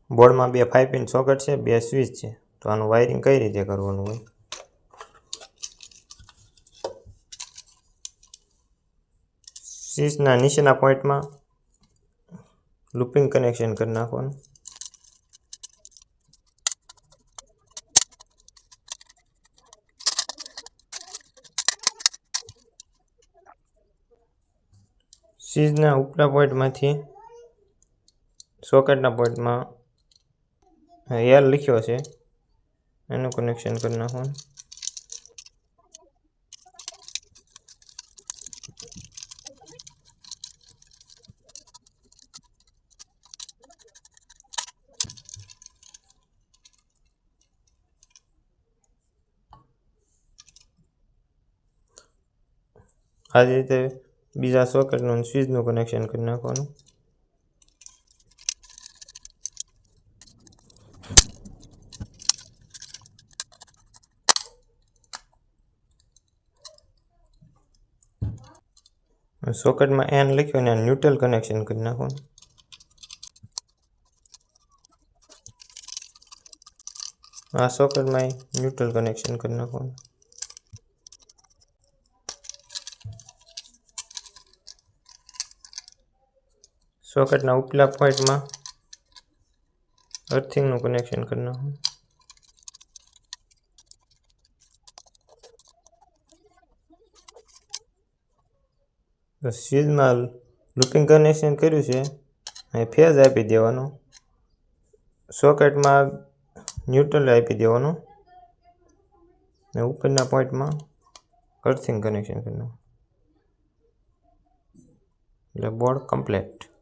બોર્ડમાં બે 5 pin socket છે, બે સ્વિચ છે. તો આનું વાયરિંગ કઈ રીતે કરવાનું હોય? સ્વિચના નીચેના પોઈન્ટમાં લૂપિંગ કનેક્શન કરી નાખવાનું. સ્વિચના ઉપલા પોઈન્ટમાંથી સોકેટના પોઈન્ટમાં એલ લખ્યો છે એનું કનેક્શન કરી નાખવાનું. આ રીતે બીજા સોકેટનું સ્વિચનું કનેક્શન કરી નાખવાનું. સોકેટમાં એન લખ્યો અને ન્યુટ્રલ કનેક્શન કરી નાખવાનું. આ સોકેટમાં ન્યુટ્રલ કનેક્શન કરી નાખવાનું. સોકેટના ઉપલા પોઈન્ટમાં અર્થિંગનું કનેક્શન કરી નાખવાનું. સ્વિચમાં લૂપિંગ કનેક્શન કર્યું છે અહીં ફેઝ આપી દેવાનો. સોકેટમાં ન્યુટ્રલ આપી દેવાનું ને ઉપરના પોઈન્ટમાં અર્થિંગ કનેક્શન કરી નાખવાનું. એટલે બોર્ડ કમ્પ્લીટ.